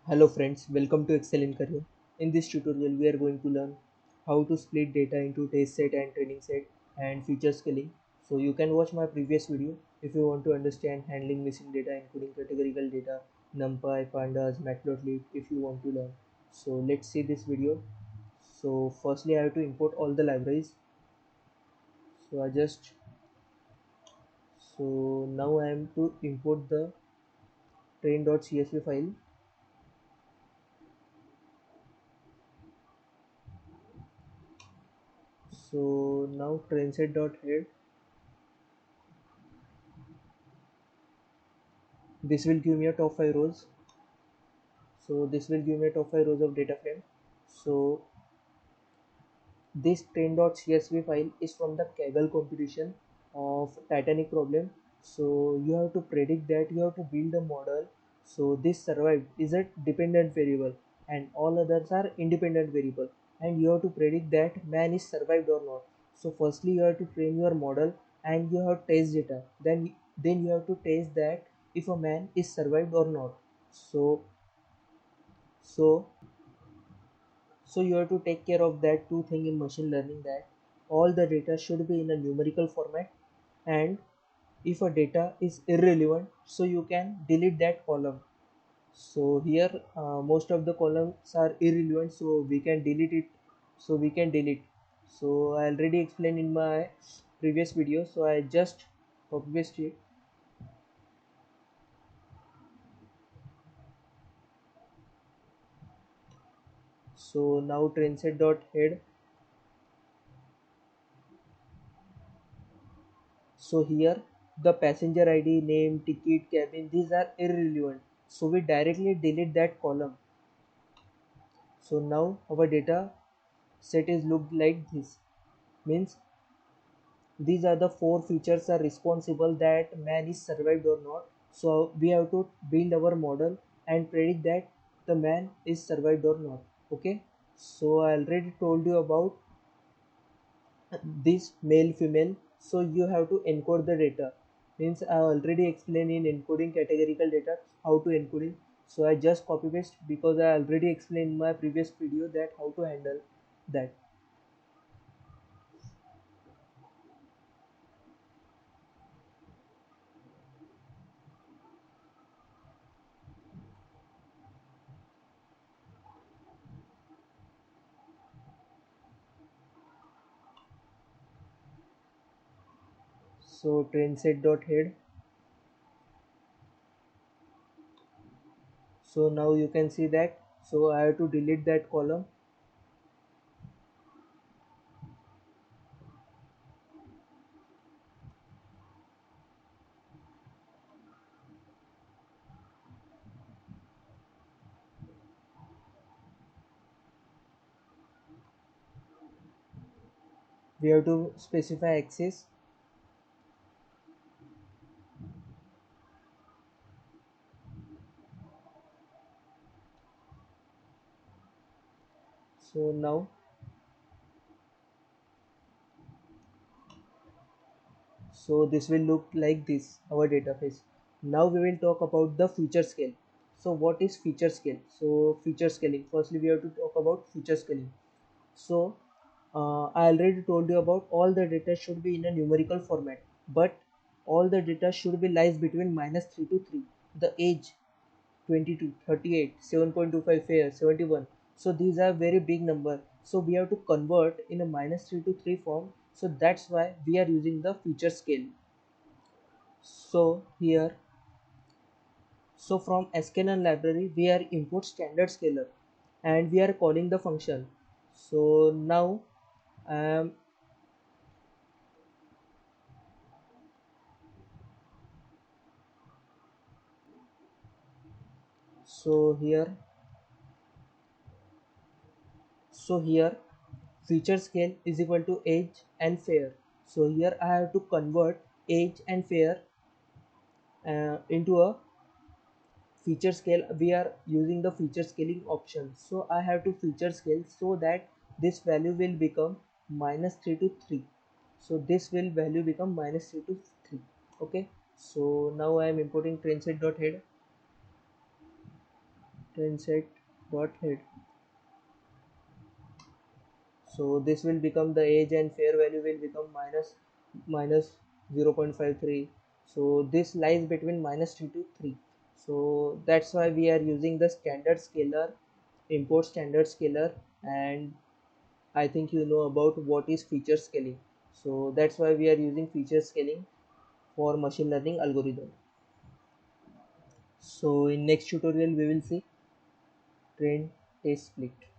Hello friends, welcome to Excel in Career. In this tutorial, we are going to learn how to split data into test set and training set and feature scaling. So you can watch my previous video if you want to understand handling missing data including categorical data, NumPy, Pandas, Matplotlib if you want to learn. So let's see this video. So firstly I have to import all the libraries. So now I am to import the train.csv file. So now trainset.head. This will give me a top 5 rows. So this will give me a top 5 rows of data frame. So this train.csv file is from the Kaggle competition of Titanic problem. So you have to predict that, you have to build a model. So this survived is a dependent variable and all others are independent variable, and you have to predict that man is survived or not. So firstly you have to train your model and you have test data, then you have to test that if a man is survived or not. So so So you have to take care of that two thing in machine learning, that all the data should be in a numerical format, and if a data is irrelevant, so you can delete that column. So here most of the columns are irrelevant, so we can delete it. So I already explained in my previous video, so I just copy paste it. So now trainset dot head. So here the passenger ID, name, ticket, cabin, these are irrelevant. So we directly delete that column. So now our data set is looked like this. Means these are the four features are responsible that man is survived or not. So we have to build our model and predict that the man is survived or not. Okay. So I already told you about this male female, so you have to encode the data. Means I already explained in encoding categorical data how to encode it. So I just copy paste because I already explained in my previous video that how to handle that. So train set dot head. So now you can see that, so I have to delete that column. We have to specify axis. So now, so this will look like this, our database. Now we will talk about the feature scale. So what is feature scale? So feature scaling, firstly we have to talk about feature scaling. So I already told you about all the data should be in a numerical format, but all the data should be lies between -3 to 3. The age 22, 38, 7.25 fair, 71. So these are very big number. So we have to convert in a -3 to 3 form. So that's why we are using the feature scale. So here, so from sklearn library we are import standard scaler and we are calling the function. So now um, so here so here feature scale is equal to age and fair. So here I have to convert age and fair into a feature scale. We are using the feature scaling option, so I have to feature scale so that this value will become -3 to 3. So this will value become -3 to 3. Okay. So now I am importing trainset.head. trend set dot head. So this will become the age and fair value will become minus 0.53. So this lies between -3 to 3. So that's why we are using the standard scaler, import standard scaler. And I think you know about what is feature scaling. So that's why we are using feature scaling for machine learning algorithm. So in next tutorial we will see trend test split.